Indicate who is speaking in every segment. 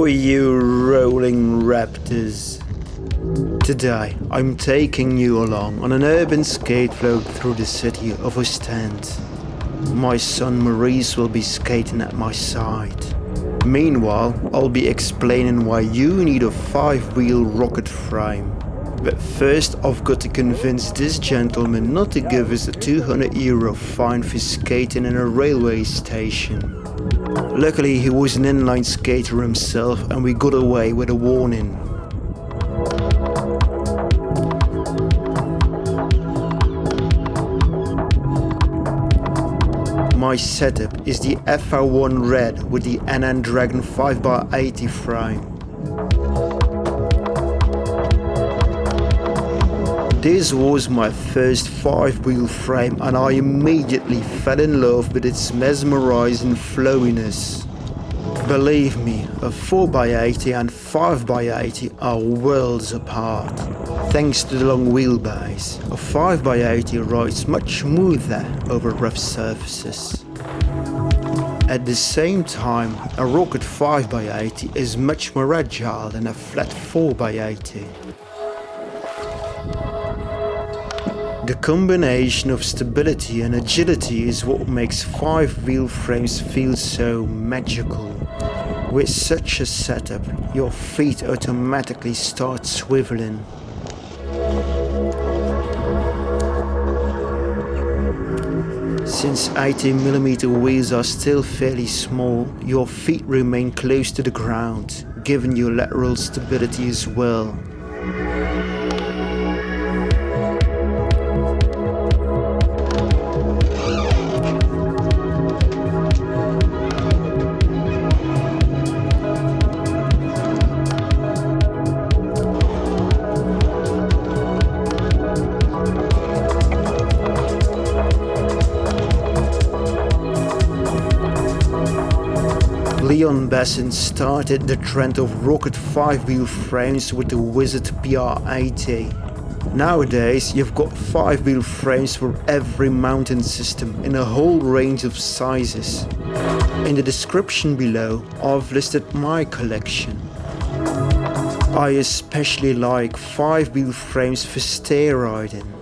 Speaker 1: you rolling raptors. Today I'm taking you along on an urban skate float through the city of Oostend. My son Maurice will be skating at my side. Meanwhile, I'll be explaining why you need a 5-wheel rocket frame. But first I've got to convince this gentleman not to give us a €200 fine for skating in a railway station. Luckily he was an inline skater himself and we got away with a warning. My setup is the FR1 Red with the NN Dragon 5x80 frame. This was my first 5-wheel frame and I immediately fell in love with its mesmerizing flowiness. Believe me, a 4x80 and 5x80 are worlds apart. Thanks to the long wheelbase, a 5x80 rides much smoother over rough surfaces. At the same time, a Rocket 5x80 is much more agile than a flat 4x80. The combination of stability and agility is what makes 5-wheel frames feel so magical. With such a setup, your feet automatically start swiveling. Since 18mm wheels are still fairly small, your feet remain close to the ground, giving you lateral stability as well. Leon Besson started the trend of rocket 5-wheel frames with the Wizard PR70. Nowadays you've got 5-wheel frames for every mountain system in a whole range of sizes. In the description below I've listed my collection. I especially like 5-wheel frames for stair riding.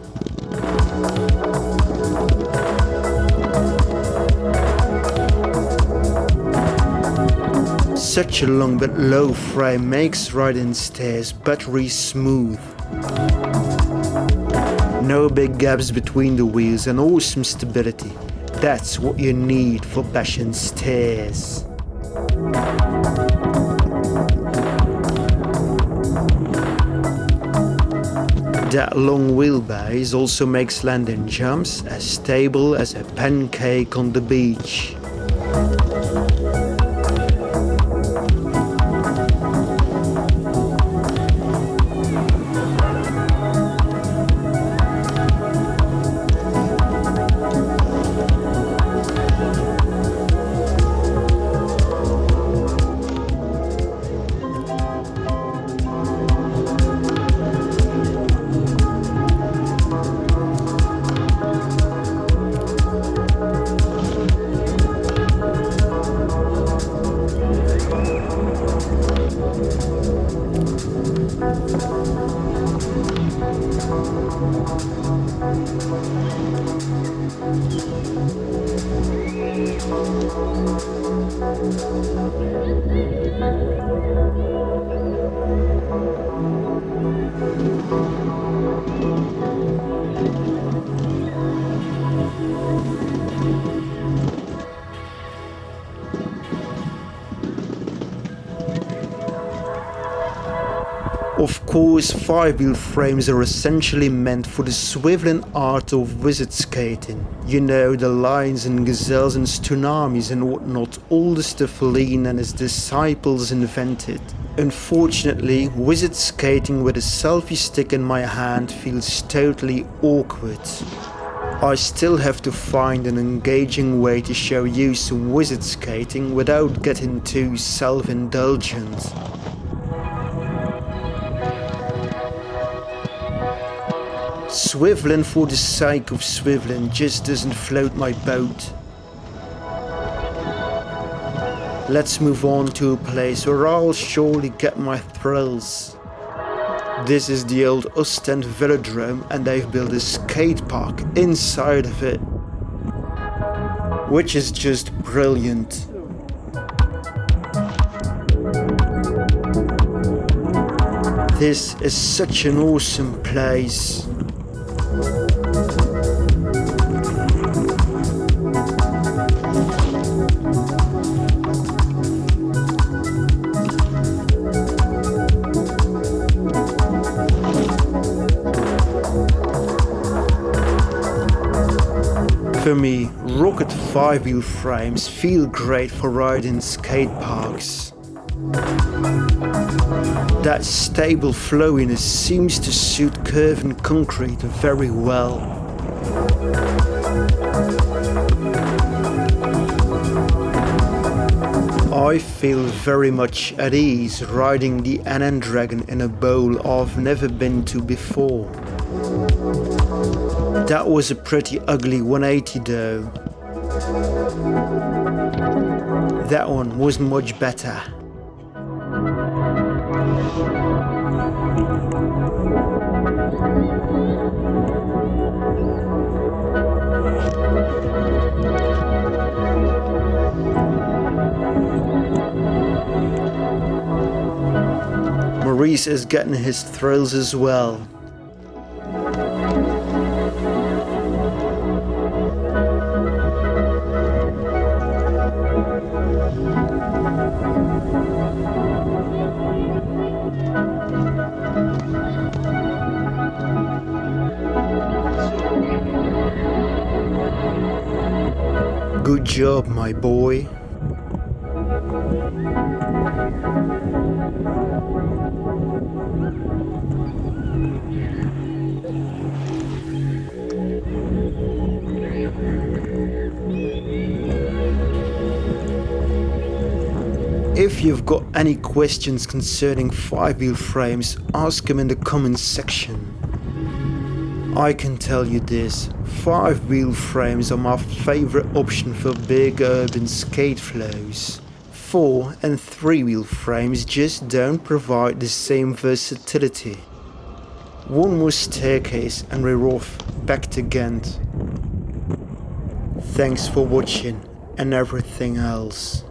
Speaker 1: Such a long but low frame makes riding stairs buttery smooth. No big gaps between the wheels and awesome stability. That's what you need for bashing stairs. That long wheelbase also makes landing jumps as stable as a pancake on the beach. Of course, 5-wheel frames are essentially meant for the swiveling art of wizard skating. You know, the lions and gazelles and tsunamis and whatnot, all the stuff Lean and his disciples invented. Unfortunately, wizard skating with a selfie stick in my hand feels totally awkward. I still have to find an engaging way to show you some wizard skating without getting too self-indulgent. Swiveling for the sake of swiveling just doesn't float my boat. Let's move on to a place where I'll surely get my thrills. This is the old Oostend velodrome, and they've built a skate park inside of it, which is just brilliant. This is such an awesome place. For me, ROCKERED 5-wheel frames feel great for riding skate parks. That stable flowiness seems to suit curving concrete very well. I feel very much at ease riding the NN Dragon in a bowl I've never been to before. That was a pretty ugly 180 though. That one was much better. Maurice is getting his thrills as well. Good job, my boy. If you've got any questions concerning 5-wheel frames, ask them in the comments section. I can tell you this, 5-wheel frames are my favorite option for big urban skate flows. 4 and 3-wheel frames just don't provide the same versatility. One more staircase and we're off back to Ghent. Thanks for watching and everything else.